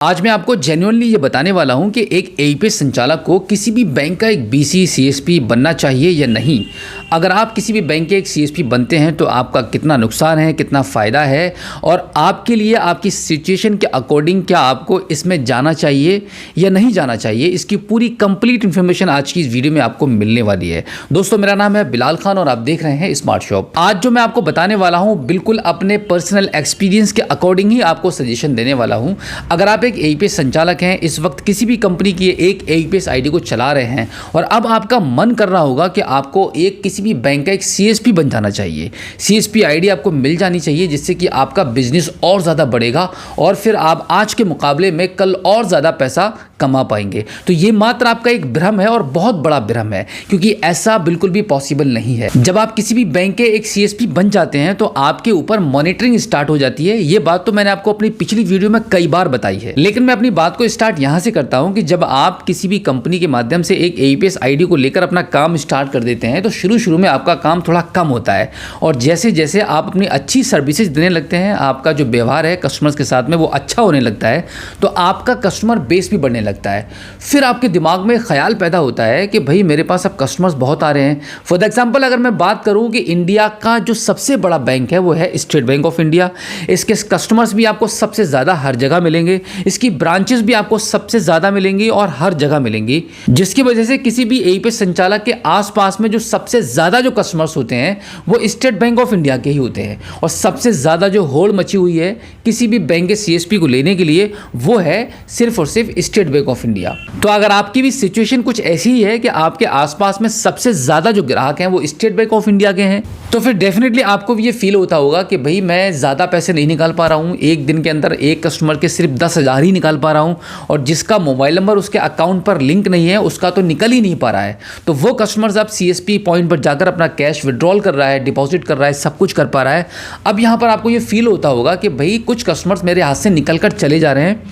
आज मैं आपको जेन्युइनली ये बताने वाला हूँ कि एक एईपीएस संचालक को किसी भी बैंक का एक बीसी सीएसपी बनना चाहिए या नहीं। अगर आप किसी भी बैंक के एक सीएसपी बनते हैं तो आपका कितना नुकसान है, कितना फ़ायदा है और आपके लिए आपकी सिचुएशन के अकॉर्डिंग क्या आपको इसमें जाना चाहिए या नहीं जाना चाहिए, इसकी पूरी कंप्लीट इन्फॉर्मेशन आज की इस वीडियो में आपको मिलने वाली है। दोस्तों, मेरा नाम है बिलाल खान और आप देख रहे हैं स्मार्ट शॉप। आज जो मैं आपको बताने वाला हूँ बिल्कुल अपने पर्सनल एक्सपीरियंस के अकॉर्डिंग ही आपको सजेशन देने वाला हूँ। अगर आप एक एईपीएस संचालक हैं, इस वक्त किसी भी कंपनी की एक एईपीएस आईडी को चला रहे हैं और अब आपका मन कर रहा होगा कि आपको एक किसी भी बैंक का एक सीएसपी बन जाना चाहिए, सीएसपी आईडी आपको मिल जानी चाहिए, जिससे कि आपका बिजनेस और ज़्यादा बढ़ेगा और फिर आप आज के मुकाबले में कल और ज़्यादा पैसा कमा पाएंगे। तो ये मात्र आपका एक भ्रम है और बहुत बड़ा भ्रम है, क्योंकि ऐसा बिल्कुल भी पॉसिबल नहीं है। जब आप किसी भी बैंक के एक सीएसपी बन जाते हैं तो आपके ऊपर मॉनिटरिंग स्टार्ट हो जाती है। ये बात तो मैंने आपको अपनी पिछली वीडियो में कई बार बताई है, लेकिन मैं अपनी बात को स्टार्ट यहां से करता हूं कि जब आप किसी भी कंपनी के माध्यम से एक एईपीएस आईडी को लेकर अपना काम स्टार्ट कर देते हैं तो शुरू में आपका काम थोड़ा कम होता है और जैसे जैसे आप अपनी अच्छी सर्विसेज देने लगते हैं, आपका जो व्यवहार है कस्टमर्स के साथ में वो अच्छा होने लगता है, तो आपका कस्टमर बेस भी बढ़ने लगता है। फिर आपके दिमाग में ख्याल पैदा होता है कि भाई मेरे पास अब कस्टमर्स बहुत आ रहे हैं। फॉर एग्जांपल अगर मैं बात करूं कि इंडिया का जो सबसे बड़ा बैंक है वो है स्टेट बैंक ऑफ इंडिया। इसके कस्टमर्स भी आपको सबसे ज़्यादा हर जगह मिलेंगे, इसकी ब्रांचेस भी आपको सबसे ज़्यादा मिलेंगी और हर जगह मिलेंगी, जिसकी वजह से किसी भी एईपीएस संचालक के आसपास में जो सबसे ज़्यादा जो कस्टमर्स होते हैं वो स्टेट बैंक ऑफ इंडिया के ही होते हैं। और सबसे ज़्यादा जो होड़ मची हुई है किसी भी बैंक के सीएसपी को लेने के लिए वो है सिर्फ और सिर्फ स्टेट बैंक ऑफ इंडिया। तो अगर आपकी भी सिचुएशन कुछ ऐसी ही है कि आपके आसपास में सबसे ज़्यादा जो ग्राहक हैं वो स्टेट बैंक ऑफ इंडिया के हैं, तो फिर डेफिनेटली आपको भी ये फील होता होगा कि भाई मैं ज़्यादा पैसे नहीं निकाल पा रहा हूँ, एक दिन के अंदर एक कस्टमर के सिर्फ 10,000 ही निकाल पा रहा हूँ और जिसका मोबाइल नंबर उसके अकाउंट पर लिंक नहीं है उसका तो निकल ही नहीं पा रहा है। तो वो कस्टमर्स अब सीएसपी पॉइंट पर जाकर अपना कैश विड्रॉल कर रहा है, डिपॉजिट कर रहा है, सब कुछ कर पा रहा है। अब यहाँ पर आपको ये फील होता होगा कि भाई कुछ कस्टमर्स मेरे हाथ से निकल कर चले जा रहे हैं,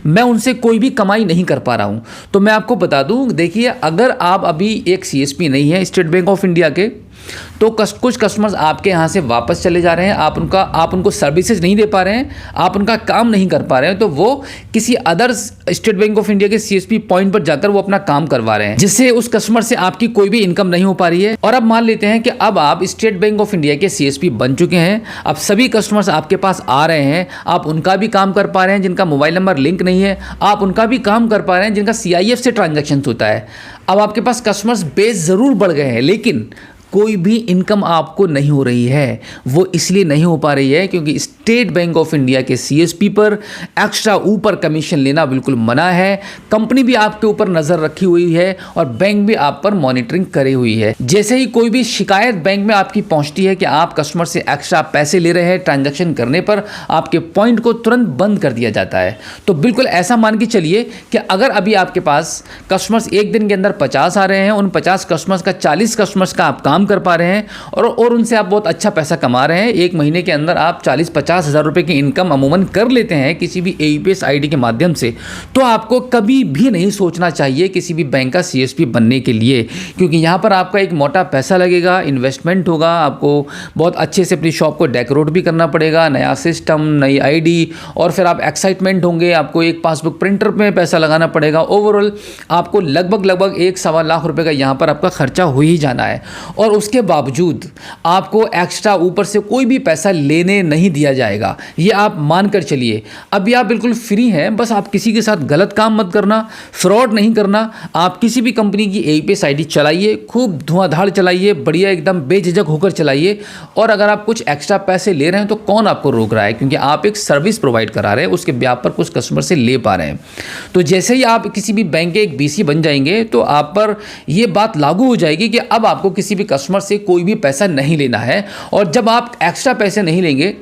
मैं उनसे कोई भी कमाई नहीं कर पा रहा हूँ। तो मैं आपको बता दूँ, देखिए अगर आप अभी एक सीएसपी नहीं है स्टेट बैंक ऑफ इंडिया के, तो कुछ कस्टमर्स आपके यहाँ से वापस चले जा रहे हैं, आप उनको सर्विसेज नहीं दे पा रहे हैं, आप उनका काम नहीं कर पा रहे हैं, तो वो किसी other state bank of India के सीएसपी पॉइंट पर जाकर वो अपना काम करवा रहे हैं, जिससे उस कस्टमर से आपकी कोई भी इनकम नहीं हो पा रही है। और अब मान लेते हैं कि अब आप स्टेट बैंक ऑफ इंडिया के सीएसपी बन चुके हैं, अब सभी कस्टमर्स आपके पास आ रहे हैं, आप उनका भी काम कर पा रहे हैं, जिनका मोबाइल नंबर लिंक नहीं है आप उनका भी काम कर पा रहे हैं, जिनका सीआईएफ से ट्रांजैक्शन होता है। अब आपके पास कस्टमर्स बेस ज़रूर बढ़ गए हैं, लेकिन कोई भी इनकम आपको नहीं हो रही है। वो इसलिए नहीं हो पा रही है क्योंकि स्टेट बैंक ऑफ इंडिया के सीएसपी पर एक्स्ट्रा ऊपर कमीशन लेना बिल्कुल मना है। कंपनी भी आपके ऊपर नज़र रखी हुई है और बैंक भी आप पर मॉनिटरिंग करी हुई है। जैसे ही कोई भी शिकायत बैंक में आपकी पहुंचती है कि आप कस्टमर से एक्स्ट्रा पैसे ले रहे हैं, ट्रांजैक्शन करने पर आपके पॉइंट को तुरंत बंद कर दिया जाता है। तो बिल्कुल ऐसा मान के चलिए कि अगर अभी आपके पास कस्टमर्स एक दिन के अंदर 50 आ रहे हैं, उन 50 कस्टमर्स का 40 कस्टमर्स का आप काम कर पा रहे हैं और उनसे आप बहुत अच्छा पैसा कमा रहे हैं, एक महीने के अंदर आप 40-50 हज़ार रुपए की इनकम अमूमन कर लेते हैं किसी भी एईपीएस आईडी के माध्यम से, तो आपको कभी भी नहीं सोचना चाहिए किसी भी बैंक का सीएसपी बनने के लिए, क्योंकि यहाँ पर आपका एक मोटा पैसा लगेगा, इन्वेस्टमेंट होगा, आपको बहुत अच्छे से अपनी शॉप को डेकोरेट भी करना पड़ेगा, नया सिस्टम, नई आईडी, और फिर आप एक्साइटमेंट होंगे, आपको एक पासबुक प्रिंटर में पैसा लगाना पड़ेगा। ओवरऑल आपको लगभग 1-1.25 लाख रुपए का यहाँ पर आपका खर्चा हो ही जाना है और उसके बावजूद आपको एक्स्ट्रा ऊपर से कोई भी पैसा लेने नहीं दिया जाएगा। ये आप मानकर चलिए। अभी आप बिल्कुल फ्री हैं, बस आप किसी के साथ गलत काम मत करना, फ्रॉड नहीं करना। आप किसी भी कंपनी की एईपीएस आईडी चलाइए, खूब धुआंधार चलाइए, बढ़िया एकदम बेझिझक होकर चलाइए। और अगर आप कुछ एक्स्ट्रा पैसे ले रहे हैं तो कौन आपको रोक रहा है, क्योंकि आप एक सर्विस प्रोवाइड करा रहे हैं, उसके ब्याज पर कुछ कस्टमर से ले पा रहे हैं। तो जैसे ही आप किसी भी बैंक के एक बीसी बन जाएंगे तो आप पर यह बात लागू हो जाएगी कि अब आपको किसी भी कस्टमर से कोई भी पैसा नहीं लेना है। और जब आप एक्स्ट्रा पैसे नहीं लेंगे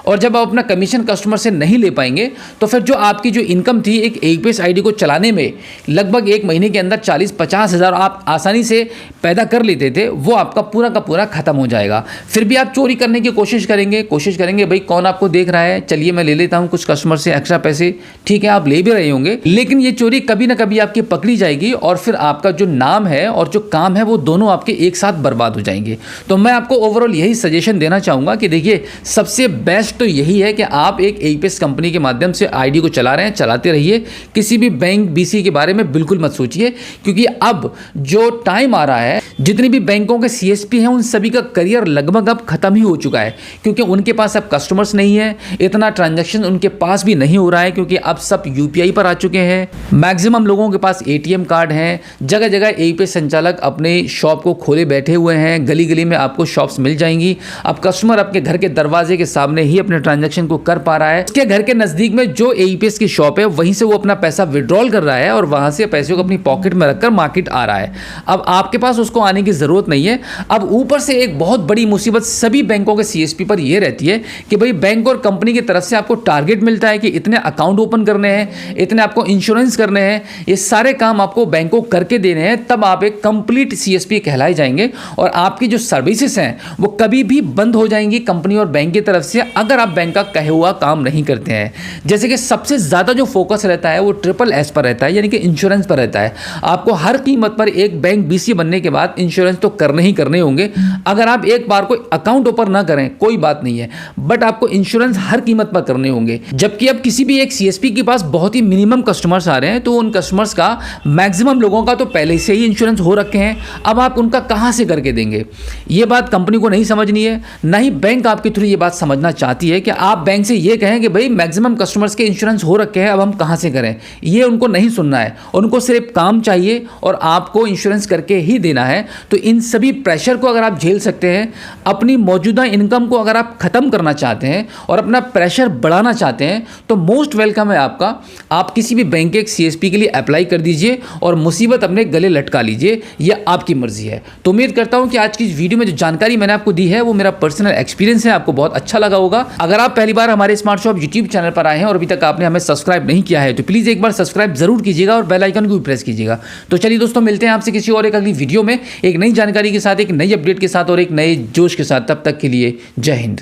और जब आप अपना कमीशन कस्टमर से नहीं ले पाएंगे तो फिर जो आपकी जो इनकम थी एक एईपीएस आईडी को चलाने में लगभग एक महीने के अंदर 40-50 हज़ार आप आसानी से पैदा कर लेते थे, वो आपका पूरा का पूरा खत्म हो जाएगा। फिर भी आप चोरी करने की कोशिश करेंगे भाई कौन आपको देख रहा है, चलिए मैं ले लेता हूँ कुछ कस्टमर से एक्स्ट्रा पैसे। ठीक है, आप ले भी रहे होंगे, लेकिन ये चोरी कभी ना कभी आपकी पकड़ी जाएगी और फिर आपका जो नाम है और जो काम है वो दोनों आपके एक साथ बर्बाद हो जाएंगे। तो मैं आपको ओवरऑल यही सजेशन देना चाहूँगा कि देखिए सबसे बेस्ट बेस्ट तो यही है कि आप एक एईपीएस कंपनी के माध्यम से आईडी को चला रहे हैं, चलाते रहिए। किसी भी बैंक बीसी के बारे में बिल्कुल मत सोचिए, क्योंकि अब जो टाइम आ रहा है, जितनी भी बैंकों के सीएसपी हैं उन सभी का करियर लगभग अब खत्म ही हो चुका है, क्योंकि उनके पास अब कस्टमर्स नहीं है, इतना ट्रांजैक्शन उनके पास भी नहीं हो रहा है, क्योंकि अब सब यूपीआई पर आ चुके हैं। मैक्सिमम लोगों के पास एटीएम कार्ड हैं। जगह जगह एईपीएस संचालक अपने शॉप को खोले बैठे हुए हैं, गली गली में आपको शॉप्स मिल जाएंगी। अब कस्टमर अपने घर के दरवाजे के सामने ही अपने ट्रांजैक्शन को कर पा रहा है। उसके घर के नजदीक में जो एईपीएस की शॉप है वहीं से वो अपना पैसा विड्रॉल कर रहा है और वहां से पैसे को अपनी पॉकेट में रखकर मार्केट आ रहा है। अब आपके पास उसको आने की जरूरत नहीं है। अब ऊपर से एक बहुत बड़ी मुसीबत सभी बैंकों के सीएसपी पर यह रहती है कि भाई बैंक और कंपनी की तरफ से आपको टारगेट मिलता है कि इतने अकाउंट ओपन करने हैं, इतने आपको इंश्योरेंस करने हैं, ये सारे काम आपको बैंक को करके देने हैं, तब आप एक कंप्लीट सीएसपी कहलाए जाएंगे और आपकी जो सर्विसेज हैं वो कभी भी बंद हो जाएंगी कंपनी और बैंक की तरफ से, अगर आप बैंक का कहे हुआ काम नहीं करते हैं। जैसे कि सबसे ज़्यादा जो फोकस रहता है वो SSS पर रहता है, यानी कि इंश्योरेंस पर रहता है। आपको हर कीमत पर एक बैंक बीसी बनने के बाद इंश्योरेंस तो करने ही करने होंगे। अगर आप एक बार कोई अकाउंट ओपन ना करें कोई बात नहीं है, बट आपको इंश्योरेंस हर कीमत पर करने होंगे। जबकि अब किसी भी एक सीएसपी के पास बहुत ही मिनिमम कस्टमर्स आ रहे हैं, तो उन कस्टमर्स का मैक्सिमम लोगों का तो पहले से ही इंश्योरेंस हो रखे हैं, अब आप उनका कहां से करके देंगे? ये बात कंपनी को नहीं समझनी है, ना ही बैंक आपके थ्रू ये बात समझना चाहती है कि आप बैंक से ये कहें कि भाई मैक्सिमम कस्टमर्स के इंश्योरेंस हो रखे हैं, अब हम कहां से करें। ये उनको नहीं सुनना है, उनको सिर्फ काम चाहिए और आपको इंश्योरेंस करके ही देना है। तो इन सभी प्रेशर को अगर आप झेल सकते हैं, अपनी मौजूदा इनकम को अगर आप खत्म करना चाहते हैं और अपना प्रेशर बढ़ाना चाहते हैं, तो मोस्ट वेलकम है आपका। आप किसी भी बैंक के एक सीएसपी के लिए अप्लाई कर दीजिए और मुसीबत अपने गले लटका लीजिए, यह आपकी मर्जी है। तो उम्मीद करता हूं कि आज की इस वीडियो में जो जानकारी मैंने आपको दी है वो मेरा पर्सनल एक्सपीरियंस है, आपको बहुत अच्छा लगा होगा। अगर आप पहली बार हमारे स्मार्ट शॉप यूट्यूब चैनल पर आए हैं और अभी तक आपने हमें सब्सक्राइब नहीं किया है तो प्लीज़ एक बार सब्सक्राइब जरूर कीजिएगा और बेल आइकन को भी प्रेस कीजिएगा। तो चलिए दोस्तों, मिलते हैं आपसे किसी और एक अगली वीडियो में एक नई जानकारी के साथ, एक नई अपडेट के साथ और एक नए जोश के साथ। तब तक के लिए जय हिंद।